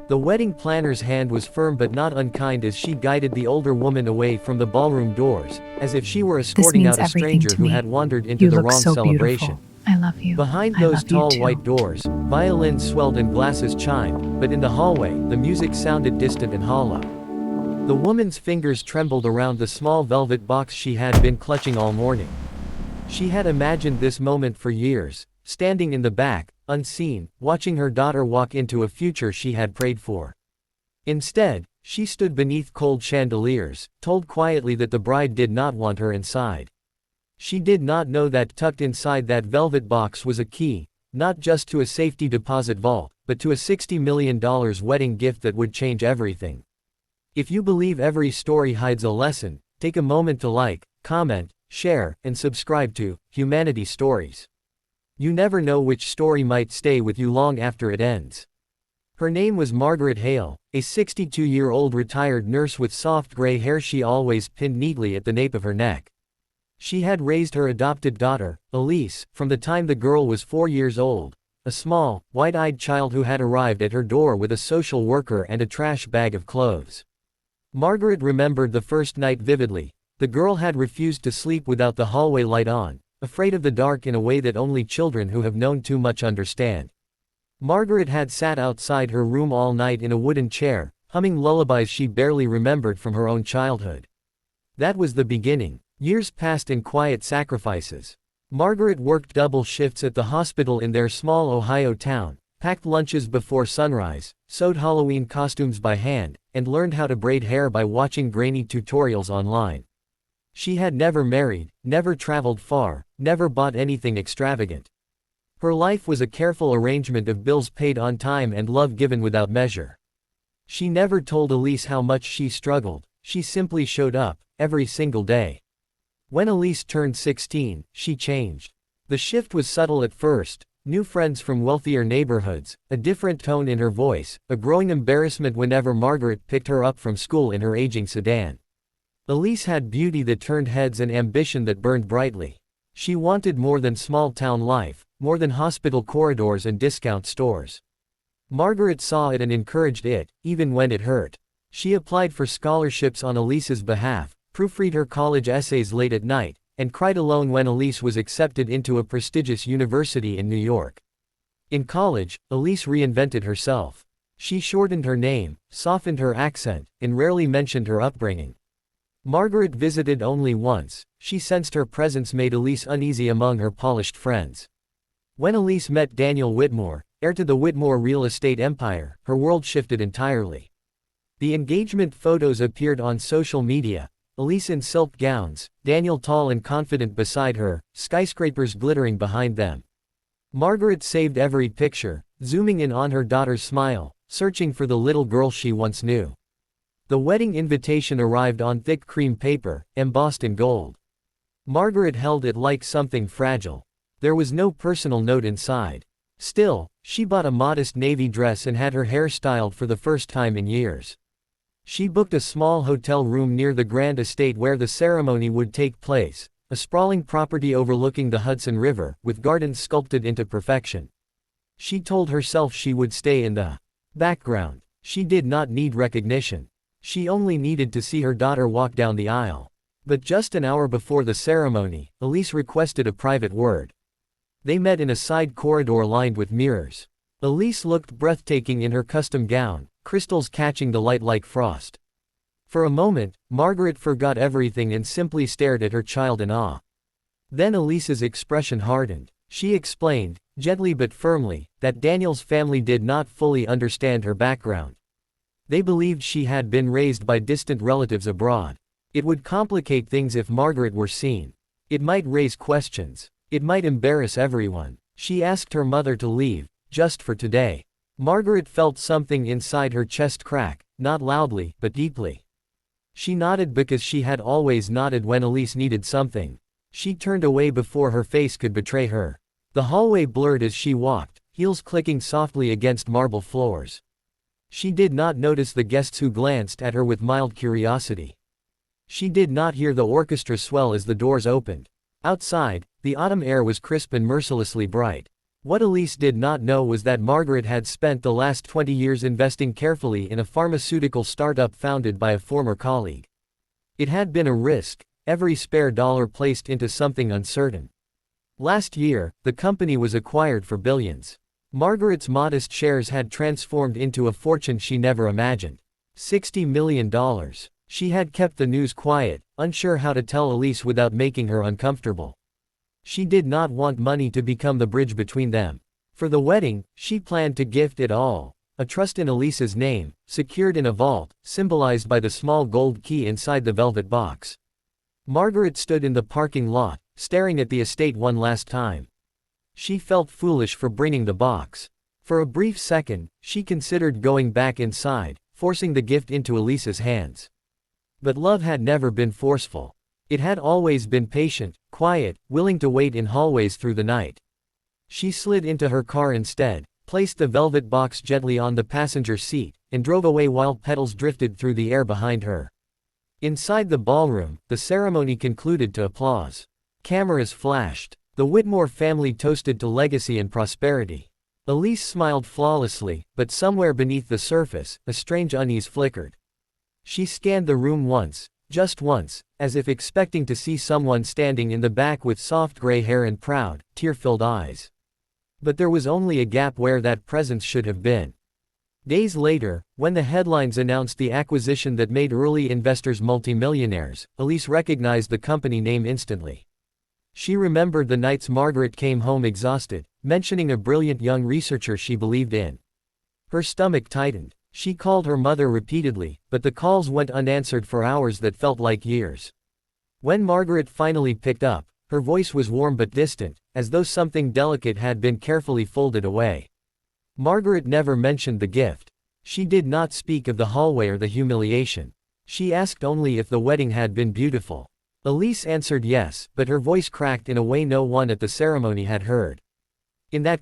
The wedding planner's hand was firm but not unkind as she guided the older woman away from the ballroom doors, as if she were This escorting means out a everything stranger to who me. had wandered into You the look wrong so celebration. beautiful. I love you. Behind I those love you tall too. white doors, violins swelled and glasses chimed, but in the hallway, the music sounded distant and hollow. The woman's fingers trembled around the small velvet box she had been clutching all morning. She had imagined this moment for years, standing in the back, unseen, watching her daughter walk into a future she had prayed for. Instead, she stood beneath cold chandeliers, told quietly that the bride did not want her inside. She did not know that tucked inside that velvet box was a key, not just to a safety deposit vault, but to a $60 million wedding gift that would change everything. If you believe every story hides a lesson, take a moment to like, comment, share, and subscribe to Humanity Stories. You never know which story might stay with you long after it ends. Her name was Margaret Hale, a 62-year-old retired nurse with soft gray hair she always pinned neatly at the nape of her neck. She had raised her adopted daughter, Elise, from the time the girl was 4 years old, a small, wide-eyed child who had arrived at her door with a social worker and a trash bag of clothes. Margaret remembered the first night vividly. The girl had refused to sleep without the hallway light on, afraid of the dark in a way that only children who have known too much understand. Margaret had sat outside her room all night in a wooden chair, humming lullabies she barely remembered from her own childhood. That was the beginning. Years passed in quiet sacrifices. Margaret worked double shifts at the hospital in their small Ohio town, packed lunches before sunrise, sewed Halloween costumes by hand, and learned how to braid hair by watching grainy tutorials online. She had never married, never traveled far, never bought anything extravagant. Her life was a careful arrangement of bills paid on time and love given without measure. She never told Elise how much she struggled, she simply showed up, every single day. When Elise turned 16, she changed. The shift was subtle at first: new friends from wealthier neighborhoods, a different tone in her voice, a growing embarrassment whenever Margaret picked her up from school in her aging sedan. Elise had beauty that turned heads and ambition that burned brightly. She wanted more than small-town life, more than hospital corridors and discount stores. Margaret saw it and encouraged it, even when it hurt. She applied for scholarships on Elise's behalf, proofread her college essays late at night, and cried alone when Elise was accepted into a prestigious university in New York. In college, Elise reinvented herself. She shortened her name, softened her accent, and rarely mentioned her upbringing. Margaret visited only once. She sensed her presence made Elise uneasy among her polished friends. When Elise met Daniel Whitmore, heir to the Whitmore real estate empire, her world shifted entirely. The engagement photos appeared on social media, Elise in silk gowns, Daniel tall and confident beside her, skyscrapers glittering behind them. Margaret saved every picture, zooming in on her daughter's smile, searching for the little girl she once knew. The wedding invitation arrived on thick cream paper, embossed in gold. Margaret held it like something fragile. There was no personal note inside. Still, she bought a modest navy dress and had her hair styled for the first time in years. She booked a small hotel room near the grand estate where the ceremony would take place, a sprawling property overlooking the Hudson River, with gardens sculpted into perfection. She told herself she would stay in the background. She did not need recognition. She only needed to see her daughter walk down the aisle. But just an hour before the ceremony, Elise requested a private word. They met in a side corridor lined with mirrors. Elise looked breathtaking in her custom gown, crystals catching the light like frost. For a moment, Margaret forgot everything and simply stared at her child in awe. Then Elise's expression hardened. She explained, gently but firmly, that Daniel's family did not fully understand her background. They believed she had been raised by distant relatives abroad. It would complicate things if Margaret were seen. It might raise questions. It might embarrass everyone. She asked her mother to leave, just for today. Margaret felt something inside her chest crack, not loudly, but deeply. She nodded because she had always nodded when Elise needed something. She turned away before her face could betray her. The hallway blurred as she walked, heels clicking softly against marble floors. She did not notice the guests who glanced at her with mild curiosity. She did not hear the orchestra swell as the doors opened. Outside, the autumn air was crisp and mercilessly bright. What Elise did not know was that Margaret had spent the last 20 years investing carefully in a pharmaceutical startup founded by a former colleague. It had been a risk, every spare dollar placed into something uncertain. Last year, the company was acquired for billions. Margaret's modest shares had transformed into a fortune she never imagined. $60 million. She had kept the news quiet, unsure how to tell Elise without making her uncomfortable. She did not want money to become the bridge between them. For the wedding, she planned to gift it all. A trust in Elise's name, secured in a vault, symbolized by the small gold key inside the velvet box. Margaret stood in the parking lot, staring at the estate one last time. She felt foolish for bringing the box. For a brief second, she considered going back inside, forcing the gift into Elise's hands. But love had never been forceful. It had always been patient, quiet, willing to wait in hallways through the night. She slid into her car instead, placed the velvet box gently on the passenger seat, and drove away while petals drifted through the air behind her. Inside the ballroom, the ceremony concluded to applause. Cameras flashed. The Whitmore family toasted to legacy and prosperity. Elise smiled flawlessly, but somewhere beneath the surface, a strange unease flickered. She scanned the room once, just once, as if expecting to see someone standing in the back with soft gray hair and proud, tear-filled eyes. But there was only a gap where that presence should have been. Days later, when the headlines announced the acquisition that made early investors multimillionaires, Elise recognized the company name instantly. She remembered the nights Margaret came home exhausted, mentioning a brilliant young researcher she believed in. Her stomach tightened. She called her mother repeatedly, but the calls went unanswered for hours that felt like years. When Margaret finally picked up, her voice was warm but distant, as though something delicate had been carefully folded away. Margaret never mentioned the gift. She did not speak of the hallway or the humiliation. She asked only if the wedding had been beautiful. Elise answered yes, but her voice cracked in a way no one at the ceremony had heard. In that